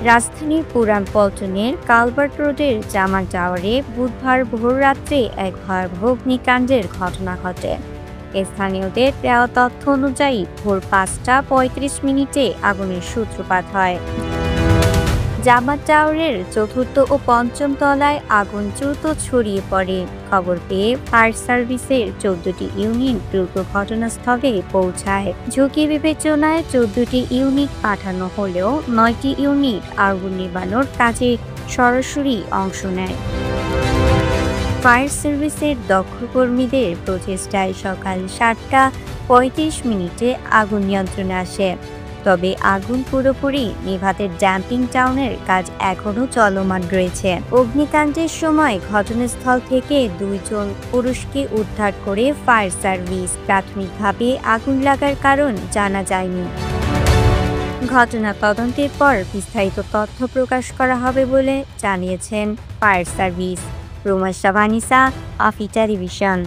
রাজধানীর পুরান পল্টনের কালভার্ট রোডের জামাল টাওয়ারে বুধবার ভোররাত্রে এক ভয়াবহ অগ্নিকাণ্ডের ঘটনা ঘটে। স্থানীয়দের দেওয়া তথ্য অনুযায়ী ভোর ৫টা ৩৫ মিনিটে আগুনের সূত্রপাত হয়। জামাল টাওয়ারের চতুর্থ ও পঞ্চম তলায় আগুন দ্রুত ছড়িয়ে পড়ে। খবর পেয়ে ফায়ার সার্ভিসের ১৪টি ইউনিট দ্রুত ঘটনাস্থলে পৌঁছায়। ঝুঁকি বিবেচনায় ১৪টি ইউনিট পাঠানো হলেও ৯টি ইউনিট আগুন নিবানোর কাজে সরাসরি অংশ নেয়। ফায়ার সার্ভিসের দক্ষ কর্মীদের প্রচেষ্টায় সকাল ৭টা ৩৫ মিনিটে আগুন নিয়ন্ত্রণে আসে। তবে আগুন পুরোপুরি নেভাতে ড্যাম্পিং টাউনের কাজ এখনও চলমান রয়েছে। অগ্নিকাণ্ডের সময় ঘটনাস্থল থেকে ২ জন পুরুষকে উদ্ধার করে ফায়ার সার্ভিস। প্রাথমিকভাবে আগুন লাগার কারণ জানা যায়নি। ঘটনা তদন্তের পর বিস্তারিত তথ্য প্রকাশ করা হবে বলে জানিয়েছেন ফায়ার সার্ভিস। রুমাশা ভানিসা, আফি টেলিভিশন।